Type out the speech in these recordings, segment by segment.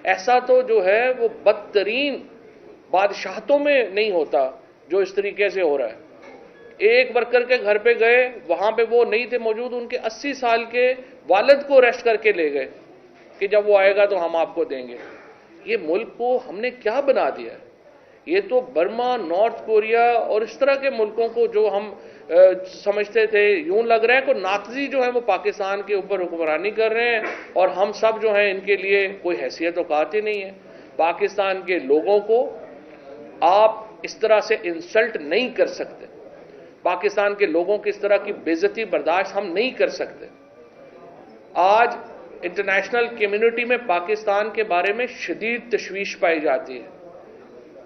ایسا تو جو ہے وہ بدترین بادشاہتوں میں نہیں ہوتا جو اس طریقے سے ہو رہا ہے. ایک ورکر کے گھر پہ گئے, وہاں پہ وہ نہیں تھے موجود, ان کے 80 سال کے والد کو اریسٹ کر کے لے گئے کہ جب وہ آئے گا تو ہم آپ کو دیں گے. یہ ملک کو ہم نے کیا بنا دیا ہے؟ یہ تو برما, نارتھ کوریا اور اس طرح کے ملکوں کو جو ہم سمجھتے تھے, یوں لگ رہا ہے کہ ناطزی جو ہے وہ پاکستان کے اوپر حکمرانی کر رہے ہیں, اور ہم سب جو ہیں ان کے لیے کوئی حیثیت اوقات ہی نہیں ہے. پاکستان کے لوگوں کو آپ اس طرح سے انسلٹ نہیں کر سکتے. پاکستان کے لوگوں کی اس طرح کی بے عزتی برداشت ہم نہیں کر سکتے. آج انٹرنیشنل کمیونٹی میں پاکستان کے بارے میں شدید تشویش پائی جاتی ہے,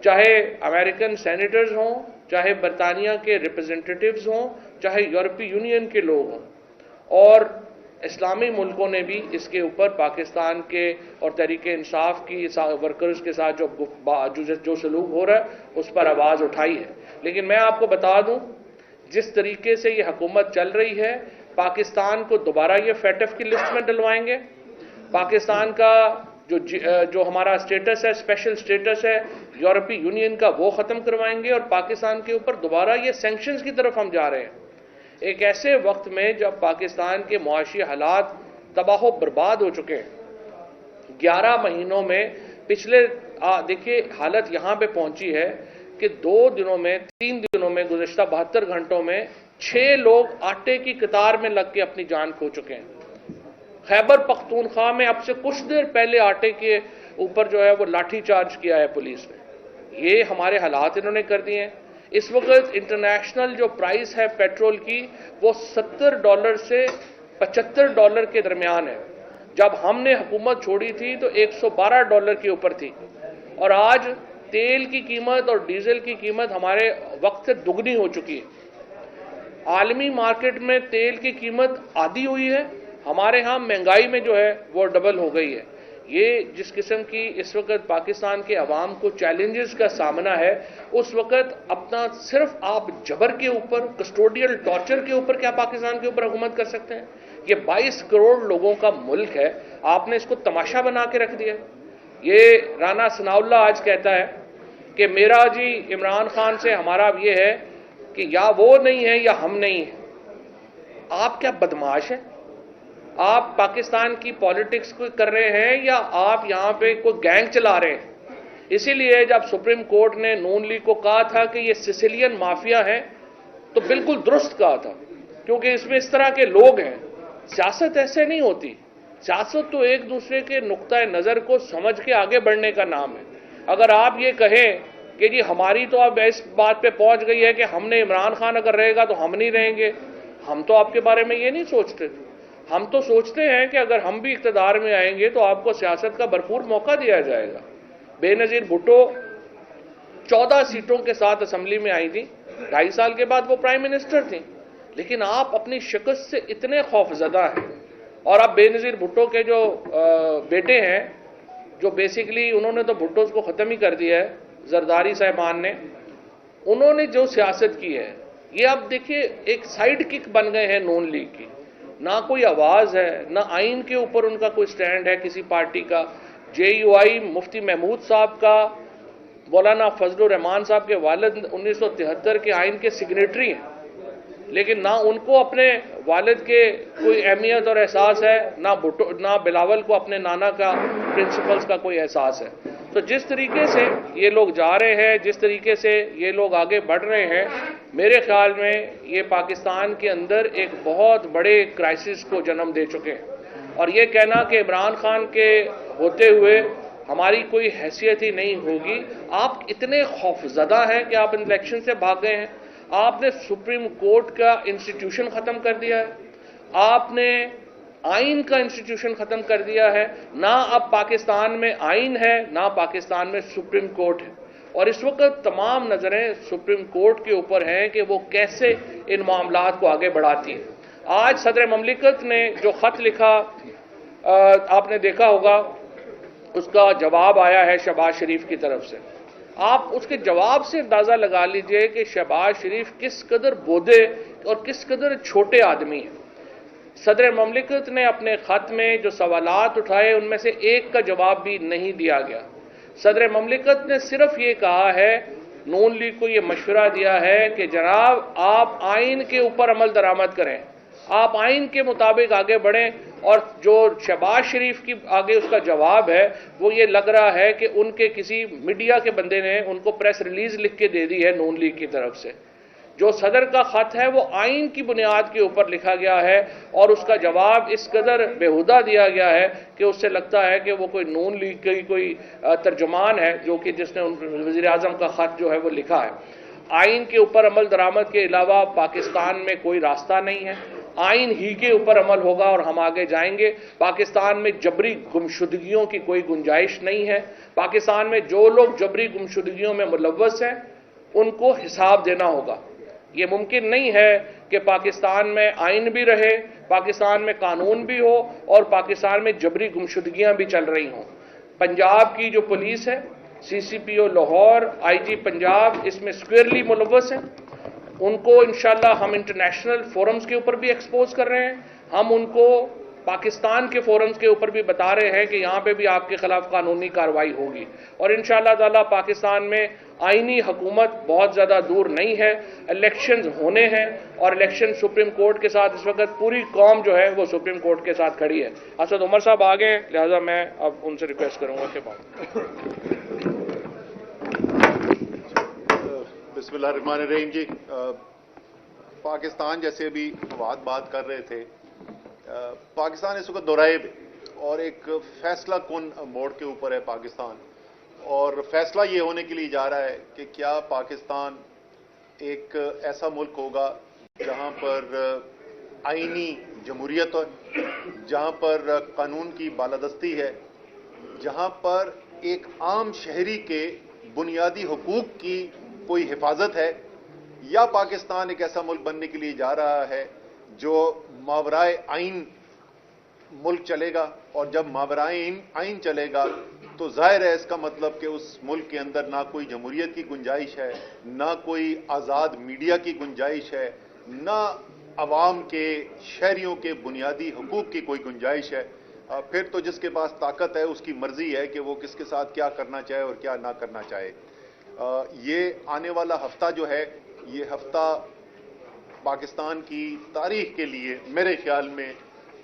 چاہے امریکن سینیٹرز ہوں, چاہے برطانیہ کے ریپرزنٹیٹیوز ہوں, چاہے یورپی یونین کے لوگ ہوں, اور اسلامی ملکوں نے بھی اس کے اوپر پاکستان کے اور تحریک انصاف کی ورکرز کے ساتھ جو سلوک ہو رہا ہے اس پر آواز اٹھائی ہے. لیکن میں آپ کو بتا دوں, جس طریقے سے یہ حکومت چل رہی ہے, پاکستان کو دوبارہ یہ فیٹف کی لسٹ میں ڈلوائیں گے. پاکستان کا جو ہمارا اسٹیٹس ہے, اسپیشل اسٹیٹس ہے یورپی یونین کا, وہ ختم کروائیں گے, اور پاکستان کے اوپر دوبارہ یہ سینکشنز کی طرف ہم جا رہے ہیں. ایک ایسے وقت میں جب پاکستان کے معاشی حالات تباہ و برباد ہو چکے ہیں. 11 مہینوں میں پچھلے دیکھیے حالت یہاں پہ پہنچی ہے کہ 3 دنوں میں گزشتہ 72 گھنٹوں میں 6 لوگ آٹے کی قطار میں لگ کے اپنی جان کھو چکے ہیں. خیبر پختونخوا میں اب سے کچھ دیر پہلے آٹے کے اوپر جو ہے وہ لاٹھی چارج کیا ہے پولیس نے. یہ ہمارے حالات انہوں نے کر دیے ہیں. اس وقت انٹرنیشنل جو پرائس ہے پیٹرول کی وہ $70 سے $75 کے درمیان ہے. جب ہم نے حکومت چھوڑی تھی تو $112 کے اوپر تھی, اور آج تیل کی قیمت اور ڈیزل کی قیمت ہمارے وقت سے دگنی ہو چکی ہے. عالمی مارکیٹ میں تیل کی قیمت آدھی ہوئی ہے, ہمارے ہاں مہنگائی میں جو ہے وہ ڈبل ہو گئی ہے. یہ جس قسم کی اس وقت پاکستان کے عوام کو چیلنجز کا سامنا ہے, اس وقت اپنا صرف آپ جبر کے اوپر, کسٹوڈیل ٹارچر کے اوپر کیا پاکستان کے اوپر حکومت کر سکتے ہیں؟ یہ 22 کروڑ لوگوں کا ملک ہے, آپ نے اس کو تماشا بنا کے رکھ دیا. یہ رانا ثناء اللہ آج کہتا ہے کہ میرا جی عمران خان سے ہمارا یہ ہے کہ یا وہ نہیں ہے یا ہم نہیں ہیں. آپ کیا بدماش ہیں؟ آپ پاکستان کی پالیٹکس کو کر رہے ہیں یا آپ یہاں پہ کوئی گینگ چلا رہے ہیں؟ اسی لیے جب سپریم کورٹ نے نون لیگ کو کہا تھا کہ یہ سسیلین مافیا ہے تو بالکل درست کہا تھا, کیونکہ اس میں اس طرح کے لوگ ہیں. سیاست ایسے نہیں ہوتی. سیاست تو ایک دوسرے کے نقطۂ نظر کو سمجھ کے آگے بڑھنے کا نام ہے. اگر آپ یہ کہیں کہ جی ہماری تو اب اس بات پہ پہنچ گئی ہے کہ ہم نے عمران خان اگر رہے گا تو ہم نہیں رہیں گے, ہم تو آپ کے بارے میں یہ نہیں سوچتے. ہم تو سوچتے ہیں کہ اگر ہم بھی اقتدار میں آئیں گے تو آپ کو سیاست کا بھرپور موقع دیا جائے گا. بے نظیر بھٹو 14 سیٹوں کے ساتھ اسمبلی میں آئی تھی, 2.5 سال کے بعد وہ پرائم منسٹر تھیں, لیکن آپ اپنی شکست سے اتنے خوف زدہ ہیں. اور اب بے نظیر بھٹو کے جو بیٹے ہیں, جو بیسیکلی انہوں نے تو بھٹوز کو ختم ہی کر دیا ہے, زرداری صاحبان نے, انہوں نے جو سیاست کی ہے یہ اب دیکھیے ایک سائیڈ کک بن گئے ہیں نون لیگ کی. نہ کوئی آواز ہے, نہ آئین کے اوپر ان کا کوئی سٹینڈ ہے کسی پارٹی کا. JUI مفتی محمود صاحب کا, مولانا فضل الرحمان صاحب کے والد 1973 کے آئین کے سگنیٹری ہیں, لیکن نہ ان کو اپنے والد کے کوئی اہمیت اور احساس ہے, نہ بلاول کو اپنے نانا کا پرنسپلز کا کوئی احساس ہے. تو جس طریقے سے یہ لوگ جا رہے ہیں, جس طریقے سے یہ لوگ آگے بڑھ رہے ہیں, میرے خیال میں یہ پاکستان کے اندر ایک بہت بڑے کرائسس کو جنم دے چکے ہیں. اور یہ کہنا کہ عمران خان کے ہوتے ہوئے ہماری کوئی حیثیت ہی نہیں ہوگی, آپ اتنے خوفزدہ ہیں کہ آپ الیکشن سے بھاگ گئے ہیں. آپ نے سپریم کورٹ کا انسٹیٹیوشن ختم کر دیا ہے, آپ نے آئین کا انسٹیٹیوشن ختم کر دیا ہے. نہ اب پاکستان میں آئین ہے, نہ پاکستان میں سپریم کورٹ ہے, اور اس وقت تمام نظریں سپریم کورٹ کے اوپر ہیں کہ وہ کیسے ان معاملات کو آگے بڑھاتی ہے. آج صدر مملکت نے جو خط لکھا آپ نے دیکھا ہوگا, اس کا جواب آیا ہے شہباز شریف کی طرف سے. آپ اس کے جواب سے اندازہ لگا لیجئے کہ شہباز شریف کس قدر بودے اور کس قدر چھوٹے آدمی ہیں. صدر مملکت نے اپنے خط میں جو سوالات اٹھائے ان میں سے ایک کا جواب بھی نہیں دیا گیا. صدر مملکت نے صرف یہ کہا ہے، نون لیگ کو یہ مشورہ دیا ہے کہ جناب آپ آئین کے اوپر عمل درآمد کریں، آپ آئین کے مطابق آگے بڑھیں. اور جو شہباز شریف کی آگے اس کا جواب ہے وہ یہ لگ رہا ہے کہ ان کے کسی میڈیا کے بندے نے ان کو پریس ریلیز لکھ کے دے دی ہے نون لیگ کی طرف سے. جو صدر کا خط ہے وہ آئین کی بنیاد کے اوپر لکھا گیا ہے اور اس کا جواب اس قدر بےہودہ دیا گیا ہے کہ اس سے لگتا ہے کہ وہ کوئی نون لیگ کی کوئی ترجمان ہے جو کہ جس نے وزیر اعظم کا خط جو ہے وہ لکھا ہے. آئین کے اوپر عمل درآمد کے علاوہ پاکستان میں کوئی راستہ نہیں ہے. آئین ہی کے اوپر عمل ہوگا اور ہم آگے جائیں گے. پاکستان میں جبری گمشدگیوں کی کوئی گنجائش نہیں ہے. پاکستان میں جو لوگ جبری گمشدگیوں میں ملوث ہیں ان کو حساب دینا ہوگا. یہ ممکن نہیں ہے کہ پاکستان میں آئین بھی رہے، پاکستان میں قانون بھی ہو اور پاکستان میں جبری گمشدگیاں بھی چل رہی ہوں. پنجاب کی جو پولیس ہے، سی سی پی او لاہور، آئی جی پنجاب اس میں سکوئرلی ملوث ہیں. ان کو انشاءاللہ ہم انٹرنیشنل فورمز کے اوپر بھی ایکسپوز کر رہے ہیں. ہم ان کو پاکستان کے فورمز کے اوپر بھی بتا رہے ہیں کہ یہاں پہ بھی آپ کے خلاف قانونی کارروائی ہوگی. اور انشاءاللہ تعالی پاکستان میں آئینی حکومت بہت زیادہ دور نہیں ہے. الیکشنز ہونے ہیں اور الیکشن سپریم کورٹ کے ساتھ اس وقت پوری قوم جو ہے وہ سپریم کورٹ کے ساتھ کھڑی ہے. اسد عمر صاحب آگے ہیں، لہٰذا میں اب ان سے ریکویسٹ کروں گا کہ بسم اللہ الرحمن الرحیم. جی پاکستان جیسے ابھی فواد بات کر رہے تھے، پاکستان اس وقت دورائے پہ اور ایک فیصلہ کن موڑ کے اوپر ہے پاکستان. اور فیصلہ یہ ہونے کے لیے جا رہا ہے کہ کیا پاکستان ایک ایسا ملک ہوگا جہاں پر آئینی جمہوریت ہے، جہاں پر قانون کی بالادستی ہے، جہاں پر ایک عام شہری کے بنیادی حقوق کی کوئی حفاظت ہے، یا پاکستان ایک ایسا ملک بننے کے لیے جا رہا ہے جو ماورائے آئین ملک چلے گا. اور جب ماورائے آئین چلے گا تو ظاہر ہے اس کا مطلب کہ اس ملک کے اندر نہ کوئی جمہوریت کی گنجائش ہے، نہ کوئی آزاد میڈیا کی گنجائش ہے، نہ عوام کے شہریوں کے بنیادی حقوق کی کوئی گنجائش ہے. پھر تو جس کے پاس طاقت ہے اس کی مرضی ہے کہ وہ کس کے ساتھ کیا کرنا چاہے اور کیا نہ کرنا چاہے. یہ آنے والا ہفتہ جو ہے یہ ہفتہ پاکستان کی تاریخ کے لیے میرے خیال میں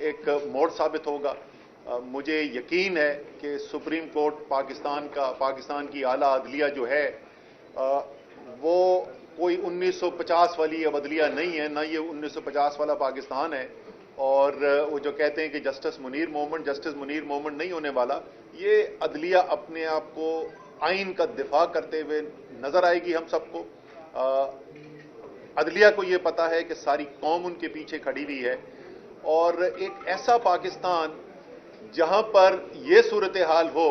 ایک موڑ ثابت ہوگا. مجھے یقین ہے کہ سپریم کورٹ پاکستان کی اعلیٰ عدلیہ جو ہے وہ کوئی 1950 والی اب عدلیہ نہیں ہے، نہ یہ 1950 والا پاکستان ہے. اور وہ جو کہتے ہیں کہ جسٹس منیر مومنٹ نہیں ہونے والا، یہ عدلیہ اپنے آپ کو آئین کا دفاع کرتے ہوئے نظر آئے گی ہم سب کو. عدلیہ کو یہ پتا ہے کہ ساری قوم ان کے پیچھے کھڑی ہوئی ہے. اور ایک ایسا پاکستان جہاں پر یہ صورتحال ہو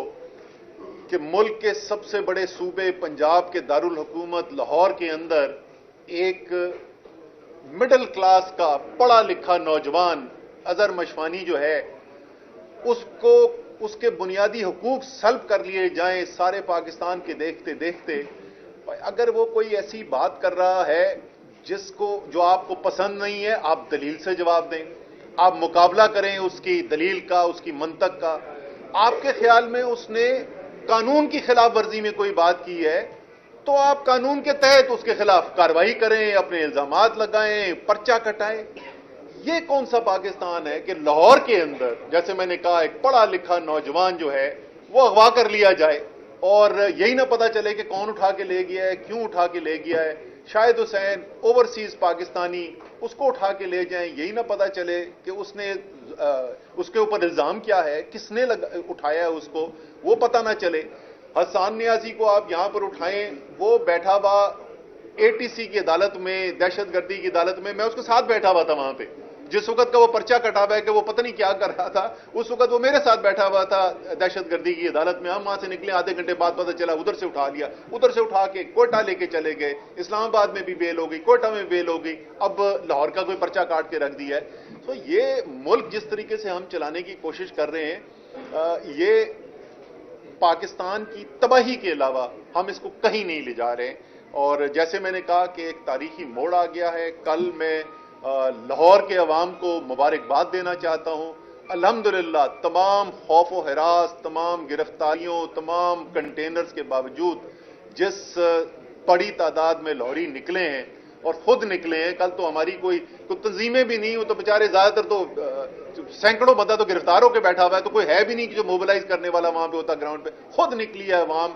کہ ملک کے سب سے بڑے صوبے پنجاب کے دارالحکومت لاہور کے اندر ایک مڈل کلاس کا پڑھا لکھا نوجوان اظہر مشفانی جو ہے اس کے بنیادی حقوق سلب کر لیے جائیں سارے پاکستان کے دیکھتے دیکھتے. اگر وہ کوئی ایسی بات کر رہا ہے جو آپ کو پسند نہیں ہے، آپ دلیل سے جواب دیں، آپ مقابلہ کریں اس کی دلیل کا، اس کی منطق کا. آپ کے خیال میں اس نے قانون کی خلاف ورزی میں کوئی بات کی ہے تو آپ قانون کے تحت اس کے خلاف کارروائی کریں، اپنے الزامات لگائیں، پرچہ کٹائیں. یہ کون سا پاکستان ہے کہ لاہور کے اندر جیسے میں نے کہا ایک پڑھا لکھا نوجوان جو ہے وہ اغوا کر لیا جائے اور یہی نہ پتا چلے کہ کون اٹھا کے لے گیا ہے، کیوں اٹھا کے لے گیا ہے. شاہد حسین اوورسیز پاکستانی، اس کو اٹھا کے لے جائیں، یہی نہ پتا چلے کہ اس کے اوپر الزام کیا ہے، کس نے اٹھایا ہے، اس کو وہ پتہ نہ چلے. حسان نیازی کو آپ یہاں پر اٹھائیں، وہ بیٹھا ہوا اے ٹی سی کی عدالت میں، دہشت گردی کی عدالت میں اس کے ساتھ بیٹھا ہوا تھا وہاں پہ. جس وقت کا وہ پرچہ کٹا ہوا ہے کہ وہ پتہ نہیں کیا کر رہا تھا، اس وقت وہ میرے ساتھ بیٹھا ہوا تھا دہشت گردی کی عدالت میں. ہم وہاں سے نکلے، آدھے گھنٹے بعد پتہ چلا ادھر سے اٹھا لیا، ادھر سے اٹھا کے کوئٹہ لے کے چلے گئے. اسلام آباد میں بھی بیل ہو گئی، کوئٹہ میں بیل ہو گئی، اب لاہور کا کوئی پرچہ کاٹ کے رکھ دیا ہے. تو یہ ملک جس طریقے سے ہم چلانے کی کوشش کر رہے ہیں، یہ پاکستان کی تباہی کے علاوہ ہم اس کو کہیں نہیں لے جا رہے. اور جیسے میں نے کہا کہ ایک تاریخی موڑ آ گیا ہے. کل میں لاہور کے عوام کو مبارکباد دینا چاہتا ہوں. الحمدللہ تمام خوف و ہراس، تمام گرفتاریوں، تمام کنٹینرز کے باوجود جس بڑی تعداد میں لاہوری نکلے ہیں اور خود نکلے ہیں. کل تو ہماری کوئی تنظیمیں بھی نہیں، وہ تو بیچارے زیادہ تر تو سینکڑوں بندہ تو گرفتار ہو کے بیٹھا ہوا ہے، تو کوئی ہے بھی نہیں کہ جو موبلائز کرنے والا وہاں پہ ہوتا گراؤنڈ پہ. خود نکلی ہے عوام.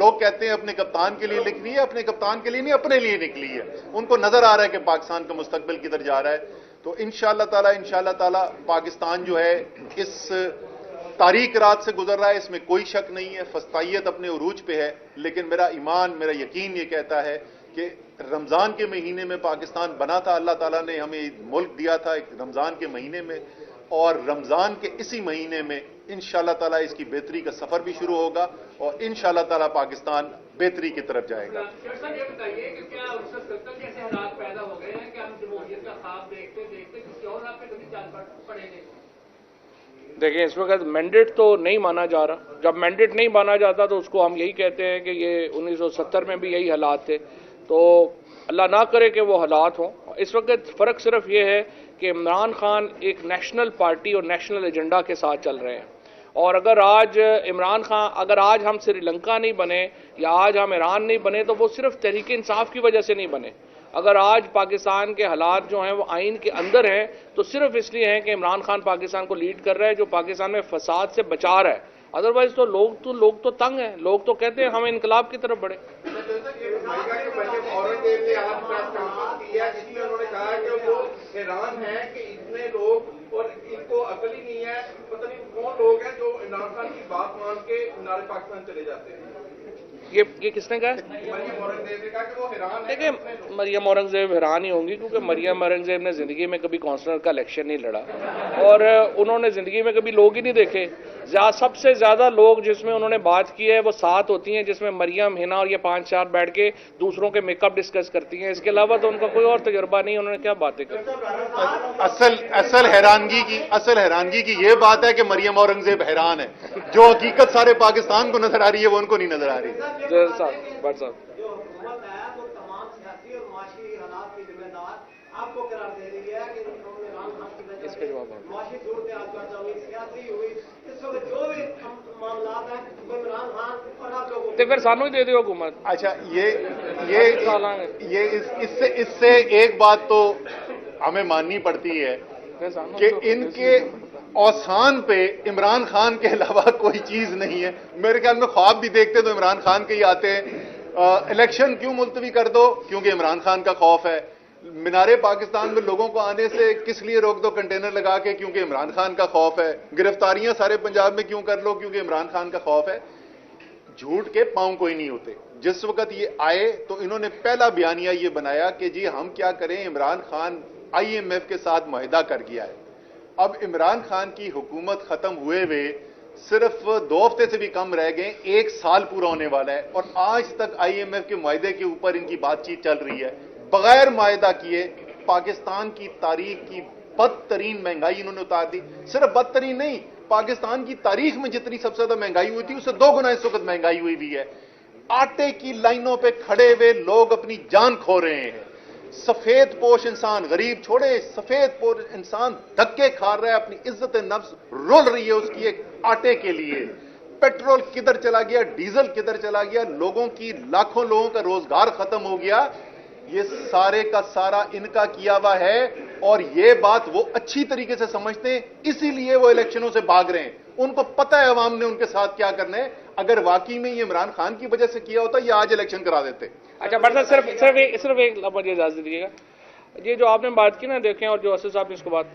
لوگ کہتے ہیں اپنے کپتان کے لیے نکلی ہے، اپنے کپتان کے لیے نہیں، اپنے لیے نکلی ہے. ان کو نظر آ رہا ہے کہ پاکستان کا مستقبل کدھر جا رہا ہے. تو انشاءاللہ تعالی پاکستان جو ہے اس تاریک رات سے گزر رہا ہے، اس میں کوئی شک نہیں ہے. فسطائیت اپنے عروج پہ ہے، لیکن میرا ایمان، میرا یقین یہ کہتا ہے کہ رمضان کے مہینے میں پاکستان بنا تھا. اللہ تعالیٰ نے ہمیں ملک دیا تھا ایک رمضان کے مہینے میں، اور رمضان کے اسی مہینے میں انشاءاللہ تعالیٰ اس کی بہتری کا سفر بھی شروع ہوگا، اور انشاءاللہ تعالیٰ پاکستان بہتری کی طرف جائے گا. سر یہ بتائیے کہ کیا ایسے حالات پیدا ہو گئے ہیں کہ ہم جمہوریت کا خواب دیکھتے دیکھتے کسی اور آپ پہ کبھی چال پڑیں گے؟ دیکھیں اس وقت مینڈیٹ تو نہیں مانا جا رہا. جب مینڈیٹ نہیں مانا جاتا تو اس کو ہم یہی کہتے ہیں کہ یہ 1970 میں بھی یہی حالات تھے. تو اللہ نہ کرے کہ وہ حالات ہوں. اس وقت فرق صرف یہ ہے کہ عمران خان ایک نیشنل پارٹی اور نیشنل ایجنڈا کے ساتھ چل رہے ہیں، اور اگر آج عمران خان، اگر آج ہم سری لنکا نہیں بنے یا آج ہم ایران نہیں بنے تو وہ صرف تحریک انصاف کی وجہ سے نہیں بنے. اگر آج پاکستان کے حالات جو ہیں وہ آئین کے اندر ہیں تو صرف اس لیے ہیں کہ عمران خان پاکستان کو لیڈ کر رہا ہے، جو پاکستان میں فساد سے بچا رہا ہے. ادروائز تو لوگ تو تنگ ہیں. لوگ تو کہتے ہیں ہم انقلاب کی طرف بڑھیں. اورنگزیب نے آج پریس کانفرنس کی ہے جس میں انہوں نے کہا کہ وہ حیران ہیں کہ اتنے لوگ، اور ان کو عقل ہی نہیں ہے، پتہ نہیں کون لوگ ہیں جو عمران خان کی بات مان کے نعرے پاکستان چلے جاتے ہیں. یہ کس نے کہا؟ مریم اورنگزیب نے کہا کہ وہ حیران ہے. دیکھیں مریم اورنگزیب حیران ہی ہوں گی، کیونکہ مریم اورنگزیب نے زندگی میں کبھی کونسلر کا الیکشن نہیں لڑا، اور انہوں نے زندگی میں کبھی لوگ ہی نہیں دیکھے. سب سے زیادہ لوگ جس میں انہوں نے بات کی ہے وہ 7 ہوتی ہیں، جس میں مریم، ہنا اور یہ 5-4 بیٹھ کے دوسروں کے میک اپ ڈسکس کرتی ہیں. اس کے علاوہ تو ان کا کوئی اور تجربہ نہیں. انہوں نے کیا باتیں کی؟ اصل حیرانگی کی یہ بات ہے کہ مریم اورنگزیب حیران ہے. جو حقیقت سارے پاکستان کو نظر آ رہی ہے وہ ان کو نہیں نظر آ رہی. بٹ صاحب جو حکومت ہے وہ تمام سیاسی اور معاشی حالات کی ذمہ دار آپ کو قرار دے رہی ہے کہ عمران خان کی وجہ اس کا جواب ہے معاشی صورتحال پیدا ہوئی، سیاسی ہوئی، اس وقت جو بھی معاملات ہیں وہ عمران خان اور آپ لوگوں تو پھر سانو ہی دے دیو حکومت. اچھا اس سے ایک بات تو ہمیں ماننی پڑتی ہے کہ ان کے اوسان پہ عمران خان کے علاوہ کوئی چیز نہیں ہے. میرے خیال میں خواب بھی دیکھتے تو عمران خان کے ہی آتے ہیں. الیکشن کیوں ملتوی کر دو؟ کیونکہ عمران خان کا خوف ہے. مینار پاکستان میں لوگوں کو آنے سے کس لیے روک دو کنٹینر لگا کے؟ کیونکہ عمران خان کا خوف ہے. گرفتاریاں سارے پنجاب میں کیوں کر لو؟ کیونکہ عمران خان کا خوف ہے. جھوٹ کے پاؤں کوئی نہیں ہوتے. جس وقت یہ آئے تو انہوں نے پہلا بیانیہ یہ بنایا کہ جی ہم کیا کریں، عمران خان IMF کے ساتھ معاہدہ کر گیا ہے. اب عمران خان کی حکومت ختم ہوئے صرف 2 ہفتے سے بھی کم رہ گئے، 1 سال پورا ہونے والا ہے، اور آج تک IMF کے معاہدے کے اوپر ان کی بات چیت چل رہی ہے. بغیر معاہدہ کیے پاکستان کی تاریخ کی بدترین مہنگائی انہوں نے اتار دی. صرف بدترین نہیں، پاکستان کی تاریخ میں جتنی سب سے زیادہ مہنگائی ہوئی تھی اس سے 2 گنا اس وقت مہنگائی ہوئی بھی ہے. آٹے کی لائنوں پہ کھڑے ہوئے لوگ اپنی جان کھو رہے ہیں. سفید پوش انسان، غریب چھوڑے، سفید پوش انسان دھکے کھا رہا ہے، اپنی عزت نفس رول رہی ہے اس کی ایک آٹے کے لیے. پیٹرول کدھر چلا گیا، ڈیزل کدھر چلا گیا، لوگوں کی، لاکھوں لوگوں کا روزگار ختم ہو گیا. یہ سارے کا سارا ان کا کیا ہوا ہے، اور یہ بات وہ اچھی طریقے سے سمجھتے ہیں، اسی لیے وہ الیکشنوں سے بھاگ رہے ہیں. ان کو پتہ ہے عوام نے ان کے ساتھ کیا کرنا ہے. اگر واقعی میں یہ عمران خان کی وجہ سے کیا ہوتا یہ آج الیکشن کرا دیتے. اچھا بٹ صرف ایک مجھے اجازت دیجیے گا. یہ جو آپ نے بات کی نا، دیکھیں، اور جو اسد صاحب نے اس کو بات،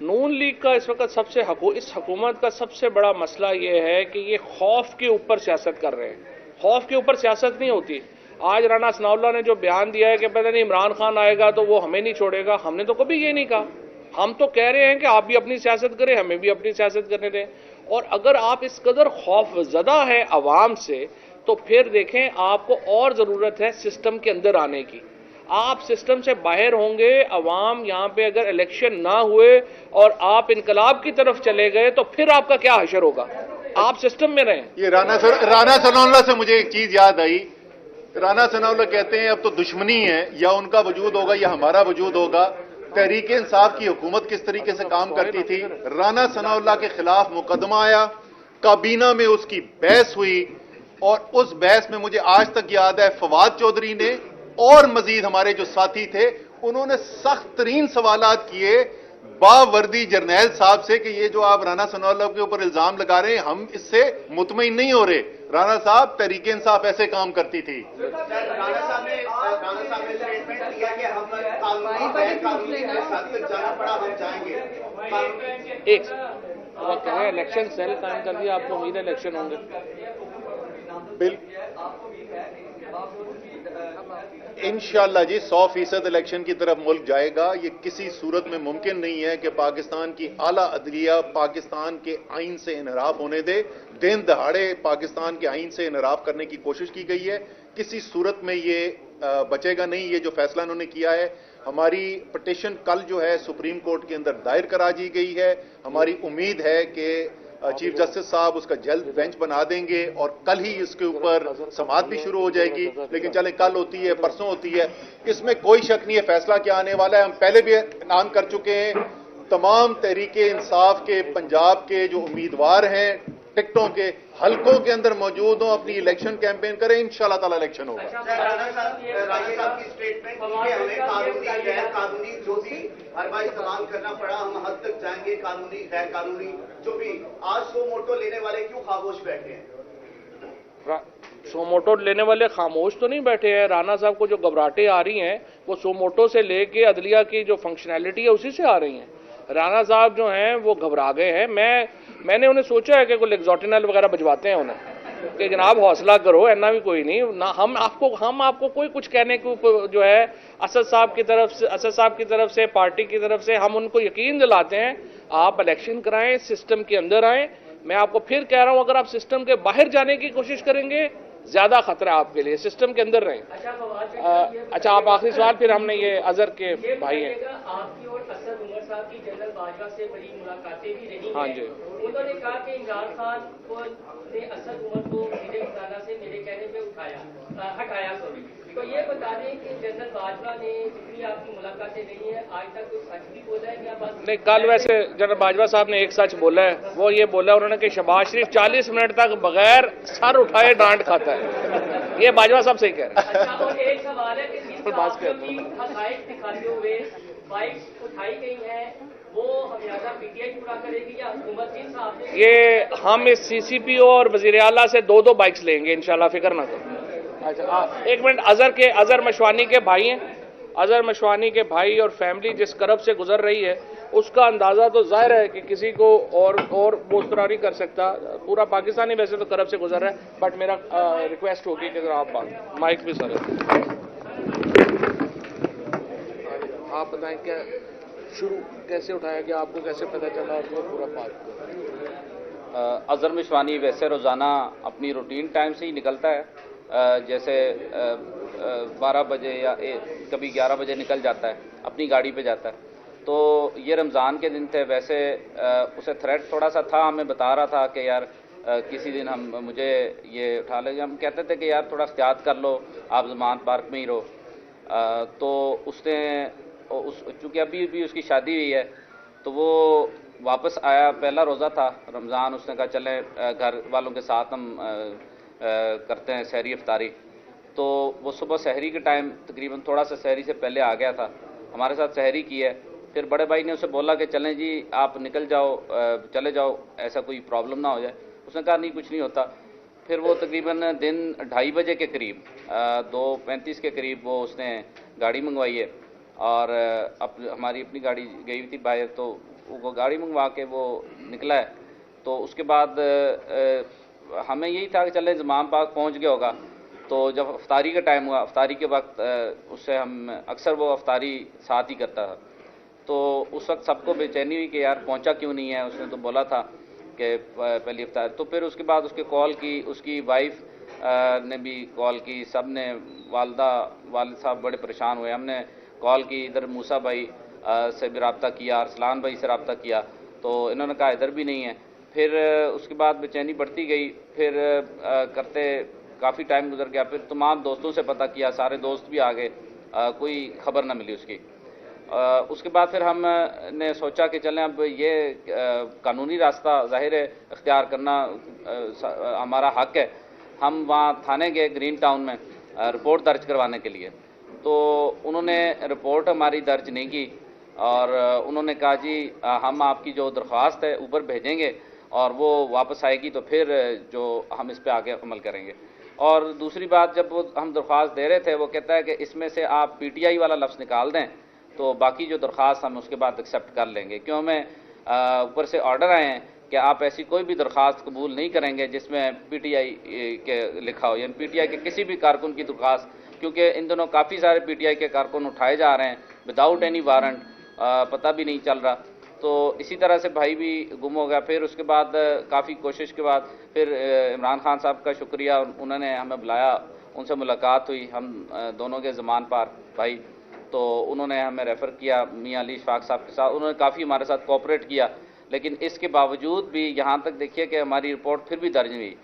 نون لیگ کا اس وقت اس حکومت کا سب سے بڑا مسئلہ یہ ہے کہ یہ خوف کے اوپر سیاست کر رہے ہیں. خوف کے اوپر سیاست نہیں ہوتی. آج رانا ثناء اللہ نے جو بیان دیا ہے کہ پتہ نہیں عمران خان آئے گا تو وہ ہمیں نہیں چھوڑے گا، ہم نے تو کبھی یہ نہیں کہا. ہم تو کہہ رہے ہیں کہ آپ بھی اپنی سیاست کریں، ہمیں بھی اپنی سیاست کرنے دیں. اور اگر آپ اس قدر خوف زدہ ہے عوام سے تو پھر دیکھیں آپ کو اور ضرورت ہے سسٹم کے اندر آنے کی. آپ سسٹم سے باہر ہوں گے، عوام یہاں پہ اگر الیکشن نہ ہوئے اور آپ انقلاب کی طرف چلے گئے تو پھر آپ کا کیا حشر ہوگا؟ آپ سسٹم میں رہیں. یہ رانا ثناء اللہ سے مجھے ایک چیز یاد آئی. رانا ثناءاللہ کہتے ہیں اب تو دشمنی ہے، یا ان کا وجود ہوگا یا ہمارا وجود ہوگا۔ تحریک انصاف کی حکومت کس طریقے سے کام کرتی تھی، رانا ثناءاللہ کے خلاف مقدمہ آیا، کابینہ میں اس کی بحث ہوئی، اور اس بحث میں مجھے آج تک یاد ہے فواد چودھری نے اور مزید ہمارے جو ساتھی تھے انہوں نے سخت ترین سوالات کیے باوردی جرنیل صاحب سے کہ یہ جو آپ رانا ثناءاللہ کے اوپر الزام لگا رہے ہیں ہم اس سے مطمئن نہیں ہو رہے۔ رانا صاحب تحریک انصاف ایسے کام کرتی تھی۔ رانا صاحب نے اسٹیٹمنٹ دیا کہ ہم قانونی حد تک جانا پڑا ہم جائیں گے۔ ایک وہ کہہ رہے ہیں الیکشن سیل قائم کر دیا، آپ کو امید ہے الیکشن ہوں گے؟ انشاءاللہ جی 100% الیکشن کی طرف ملک جائے گا۔ یہ کسی صورت میں ممکن نہیں ہے کہ پاکستان کی اعلیٰ عدلیہ پاکستان کے آئین سے انحراف ہونے دے۔ دن دہاڑے پاکستان کے آئین سے انحراف کرنے کی کوشش کی گئی ہے، کسی صورت میں یہ بچے گا نہیں۔ یہ جو فیصلہ انہوں نے کیا ہے، ہماری پٹیشن کل جو ہے سپریم کورٹ کے اندر دائر کرا دی گئی ہے۔ ہماری امید ہے کہ چیف جسٹس صاحب اس کا جلد بینچ بنا دیں گے اور کل ہی اس کے اوپر سماعت بھی شروع ہو جائے گی۔ لیکن چلیں کل ہوتی ہے پرسوں ہوتی ہے، اس میں کوئی شک نہیں ہے فیصلہ کیا آنے والا ہے۔ ہم پہلے بھی اعلان کر چکے ہیں، تمام تحریک انصاف کے پنجاب کے جو امیدوار ہیں ٹکٹوں کے حلقوں کے اندر موجود ہوں، اپنی الیکشن کیمپین کریں، انشاءاللہ تعالی الیکشن ہوگا۔ رانا صاحب کی اسٹیٹمنٹ کہ ہمیں قانونی غیر قانونی جو بھی ہر بار استعمال کرنا پڑا ہم حد تک جائیں گے، قانونی غیر قانونی جو بھی۔ آج سو موٹو لینے والے کیوں خاموش بیٹھے ہیں؟ سو موٹو لینے والے خاموش تو نہیں بیٹھے ہیں۔ رانا صاحب کو جو گھبراہٹیں آ رہی ہیں وہ سو موٹو سے لے کے عدلیہ کی جو فنکشنالٹی ہے اسی سے آ رہی ہیں۔ رانا صاحب جو ہیں وہ گھبرا گئے ہیں۔ میں نے انہیں سوچا ہے کہ کوئی لیگزوٹینل وغیرہ بجواتے ہیں انہیں کہ جناب حوصلہ کرو، اینا بھی کوئی نہیں، ہم آپ کو کوئی کچھ کہنے کو جو ہے اسد صاحب کی طرف سے پارٹی کی طرف سے ہم ان کو یقین دلاتے ہیں آپ الیکشن کرائیں، سسٹم کے اندر آئیں۔ میں آپ کو پھر کہہ رہا ہوں اگر آپ سسٹم کے باہر جانے کی کوشش کریں گے زیادہ خطرہ ہے آپ کے لیے، سسٹم کے اندر رہیں۔ اچھا آپ آخری سوال، پھر ہم نے یہ اظہر کے بھائی ہیں۔ آپ کی اور اسد عمر صاحب کی جنرل باجوہ سے بڑی ملاقاتیں بھی رہی ہیں۔ ہاں جی، انہوں نے کہا کہ عمران خان نے اسد عمر کو میرے خزانہ سے میرے کہنے پہ ہٹایا تو یہ بتا دیں کہ جنرل باجوہ نے جتنی آپ کی ملاقاتیں نہیں ہیں آج تک کوئی سچ بھی بولا ہے کیا بات؟ نہیں، کل ویسے جنرل باجوہ صاحب نے ایک سچ بولا ہے، وہ یہ بولا انہوں نے کہ شہباز شریف 40 منٹ تک بغیر سر اٹھائے ڈانٹ کھاتا ہے۔ یہ باجوہ صاحب صحیح کہہ رہے ہیں۔ اچھا اور ایک سوال ہے کہ جس حقائق دکھاتے ہوئے بائکس اٹھائی گئی ہیں وہ ہمیشہ پی ٹی آئی پورا کرے گی یا حکومت کے حساب سے؟ یہ ہم اس سی سی پی او اور وزیر اعلیٰ سے دو بائکس لیں گے انشاءاللہ، فکر نہ کریں۔ اچھا ایک منٹ، اظہر مشوانی کے بھائی ہیں، اظہر مشوانی کے بھائی اور فیملی جس کرب سے گزر رہی ہے اس کا اندازہ تو ظاہر ہے کہ کسی کو اور وہ اس طرح نہیں کر سکتا۔ پورا پاکستانی ویسے تو کرب سے گزر رہا ہے، بٹ میرا ریکویسٹ ہوگی کہ ذرا آپ بات مائک بھی سر آپ بتائیں کیا شروع کیسے اٹھایا گیا، آپ کو کیسے پتہ چلا اور وہ پورا بات؟ اظہر مشوانی ویسے روزانہ اپنی روٹین ٹائم سے ہی نکلتا ہے، جیسے 12 بجے یا کبھی 11 بجے نکل جاتا ہے، اپنی گاڑی پہ جاتا ہے۔ تو یہ رمضان کے دن تھے، ویسے اسے تھریٹ تھوڑا سا تھا، ہمیں بتا رہا تھا کہ یار کسی دن مجھے یہ اٹھا لے گا۔ ہم کہتے تھے کہ یار تھوڑا احتیاط کر لو، آپ ضمانت پارک میں ہی رہو۔ تو اس نے چونکہ ابھی بھی اس کی شادی ہوئی ہے تو وہ واپس آیا، پہلا روزہ تھا رمضان، اس نے کہا چلیں گھر والوں کے ساتھ ہم کرتے ہیں سحری افطاری۔ تو وہ صبح سحری کے ٹائم تقریباً تھوڑا سا سحری سے پہلے آ گیا تھا، ہمارے ساتھ سحری کی ہے۔ پھر بڑے بھائی نے اسے بولا کہ چلیں جی آپ نکل جاؤ، چلے جاؤ، ایسا کوئی پرابلم نہ ہو جائے۔ اس نے کہا نہیں کچھ نہیں ہوتا۔ پھر وہ تقریباً دن 2:30 بجے کے قریب 2:35 کے قریب وہ اس نے گاڑی منگوائی ہے، اور ہماری اپنی گاڑی گئی ہوئی تھی باہر، تو وہ گاڑی منگوا کے وہ نکلا ہے۔ تو اس کے بعد ہمیں یہی تھا کہ چلیں زمان پاک پہنچ گیا ہوگا۔ تو جب افطاری کا ٹائم ہوا، افطاری کے وقت اس سے ہم اکثر وہ افطاری ساتھ ہی کرتا تھا، تو اس وقت سب کو بے چینی ہوئی کہ یار پہنچا کیوں نہیں ہے، اس نے تو بولا تھا کہ پہلی افطار۔ تو پھر اس کے بعد اس کے کال کی، اس کی وائف نے بھی کال کی، سب نے، والد صاحب بڑے پریشان ہوئے، ہم نے کال کی، ادھر موسیٰ بھائی سے بھی رابطہ کیا، ارسلان بھائی سے رابطہ کیا، تو انہوں نے کہا ادھر بھی نہیں ہے۔ پھر اس کے بعد بے چینی بڑھتی گئی، پھر کرتے کافی ٹائم گزر گیا، پھر تمام دوستوں سے پتہ کیا، سارے دوست بھی آ گئے، کوئی خبر نہ ملی اس کی۔ اس کے بعد پھر ہم نے سوچا کہ چلیں اب یہ قانونی راستہ ظاہر ہے اختیار کرنا ہمارا حق ہے۔ ہم وہاں تھانے گئے گرین ٹاؤن میں رپورٹ درج کروانے کے لیے، تو انہوں نے رپورٹ ہماری درج نہیں کی، اور انہوں نے کہا جی ہم آپ کی جو درخواست ہے اوپر بھیجیں گے اور وہ واپس آئے گی تو پھر جو ہم اس پہ آگے عمل کریں گے۔ اور دوسری بات، جب وہ ہم درخواست دے رہے تھے وہ کہتا ہے کہ اس میں سے آپ پی ٹی آئی والا لفظ نکال دیں تو باقی جو درخواست ہم اس کے بعد ایکسیپٹ کر لیں گے، کیوں ہمیں اوپر سے آرڈر آئے ہیں کہ آپ ایسی کوئی بھی درخواست قبول نہیں کریں گے جس میں پی ٹی آئی کے لکھا ہو، یعنی پی ٹی آئی کے کسی بھی کارکن کی درخواست، کیونکہ ان دنوں کافی سارے پی ٹی آئی کے کارکن اٹھائے جا رہے ہیں وداؤٹ اینی وارنٹ، پتہ بھی نہیں چل رہا۔ تو اسی طرح سے بھائی بھی گم ہو گیا۔ پھر اس کے بعد کافی کوشش کے بعد پھر عمران خان صاحب کا شکریہ، انہوں نے ہمیں بلایا، ان سے ملاقات ہوئی، ہم دونوں کے زمان پار بھائی، تو انہوں نے ہمیں ریفر کیا میاں علی اشفاق صاحب کے ساتھ، انہوں نے کافی ہمارے ساتھ کوآپریٹ کیا، لیکن اس کے باوجود بھی یہاں تک دیکھیے کہ ہماری رپورٹ پھر بھی درج نہیں ہوئی۔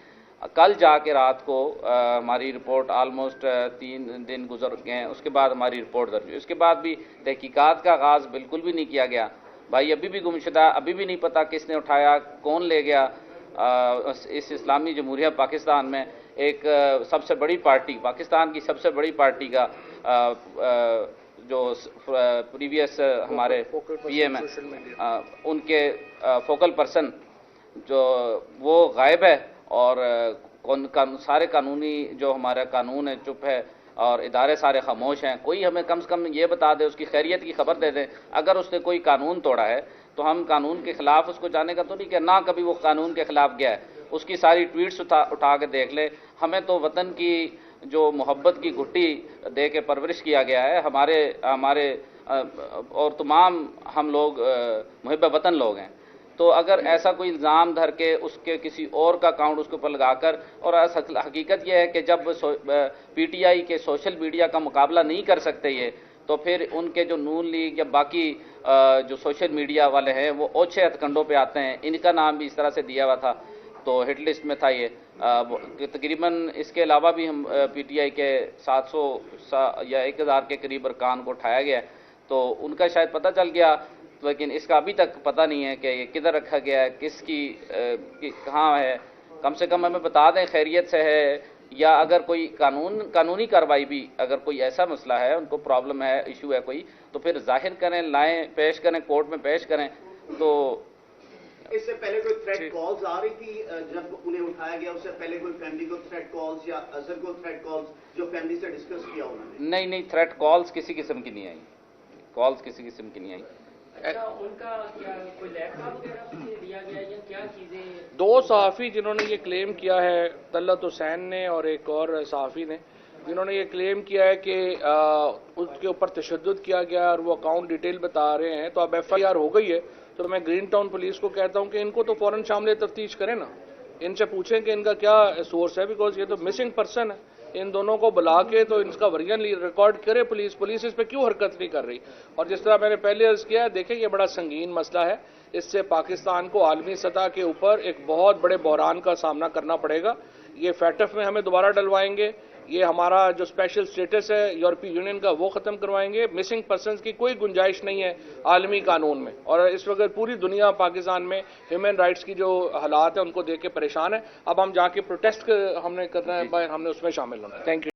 کل جا کے رات کو ہماری رپورٹ آلموسٹ 3 دن گزر گئے ہیں، اس کے بعد ہماری رپورٹ درج ہوئی۔ اس کے بعد بھی تحقیقات کا آغاز بالکل بھی نہیں کیا گیا، بھائی ابھی بھی گمشدہ، ابھی بھی نہیں پتہ کس نے اٹھایا، کون لے گیا۔ اس اسلامی جمہوریہ پاکستان میں ایک سب سے بڑی پارٹی، پاکستان کی سب سے بڑی پارٹی کا جو پریویس ہمارے پی ایم ہیں، ان کے فوکل پرسن جو وہ غائب ہے، اور سارے قانونی جو ہمارا قانون ہے چپ ہے، اور ادارے سارے خاموش ہیں۔ کوئی ہمیں کم سے کم یہ بتا دے، اس کی خیریت کی خبر دے دیں۔ اگر اس نے کوئی قانون توڑا ہے تو ہم قانون کے خلاف اس کو جانے کا تو نہیں کہ نہ کبھی وہ قانون کے خلاف گیا ہے، اس کی ساری ٹویٹس اٹھا کے دیکھ لے۔ ہمیں تو وطن کی جو محبت کی گھٹی دے کے پرورش کیا گیا ہے، ہمارے اور تمام ہم لوگ محب وطن لوگ ہیں، تو اگر ایسا کوئی الزام دھر کے اس کے کسی اور کا اکاؤنٹ اس کے اوپر لگا کر، اور حقیقت یہ ہے کہ جب پی ٹی آئی کے سوشل میڈیا کا مقابلہ نہیں کر سکتے یہ، تو پھر ان کے جو نون لیگ یا باقی جو سوشل میڈیا والے ہیں وہ اوچھے ہتھ کنڈوں پہ آتے ہیں۔ ان کا نام بھی اس طرح سے دیا ہوا تھا، تو ہٹ لسٹ میں تھا یہ۔ تقریباً اس کے علاوہ بھی ہم پی ٹی آئی کے 700 یا 1000 کے قریب ارکان کو اٹھایا گیا ہے، تو ان کا شاید پتہ چل گیا، لیکن اس کا ابھی تک پتہ نہیں ہے کہ یہ کدھر رکھا گیا ہے، کس کی کہاں ہے۔ کم سے کم ہمیں بتا دیں خیریت سے ہے، یا اگر کوئی قانونی کارروائی بھی، اگر کوئی ایسا مسئلہ ہے، ان کو پرابلم ہے، ایشو ہے کوئی، تو پھر ظاہر کریں، لائیں، پیش کریں، کورٹ میں پیش کریں۔ تو اس سے پہلے کوئی تھریٹ کالز آ رہی تھی جب انہیں اٹھایا گیا، اس سے پہلے کوئی فیملی کو تھریٹ کالز یا اظہر کو تھریٹ کالز جو فیملی سے ڈسکس کیا انہوں نے؟ نہیں، تھریٹ کالز کسی قسم کی نہیں آئی، کالز کسی قسم کی نہیں آئی۔ اچھا، ان کا کیا کوئی لیپ ٹاپ وغیرہ بھی دیا گیا یا کیا چیزیں؟ 2 صحافی جنہوں نے یہ کلیم کیا ہے، طلعت حسین نے اور ایک اور صحافی نے، جنہوں نے یہ کلیم کیا ہے کہ اس کے اوپر تشدد کیا گیا اور وہ اکاؤنٹ ڈیٹیل بتا رہے ہیں، تو اب ایف آئی آر ہو گئی ہے، تو میں گرین ٹاؤن پولیس کو کہتا ہوں کہ ان کو تو فوراً شامل تفتیش کریں نا، ان سے پوچھیں کہ ان کا کیا سورس ہے، بیکاز یہ تو مسنگ پرسن ہے۔ ان دونوں کو بلا کے تو ان کا ورژن ریکارڈ کرے پولیس اس پہ کیوں حرکت نہیں کر رہی؟ اور جس طرح میں نے پہلے عرض کیا ہے، دیکھیں یہ بڑا سنگین مسئلہ ہے، اس سے پاکستان کو عالمی سطح کے اوپر ایک بہت بڑے بحران کا سامنا کرنا پڑے گا۔ یہ فیٹف میں ہمیں دوبارہ ڈلوائیں گے، یہ ہمارا جو اسپیشل اسٹیٹس ہے یورپی یونین کا وہ ختم کروائیں گے۔ مسنگ پرسنز کی کوئی گنجائش نہیں ہے عالمی قانون میں، اور اس وقت پوری دنیا پاکستان میں ہیومن رائٹس کی جو حالات ہیں ان کو دیکھ کے پریشان ہے۔ اب ہم جا کے پروٹیسٹ ہم نے کرنا ہے، ہم نے اس میں شامل ہونا ہے۔ Thank you.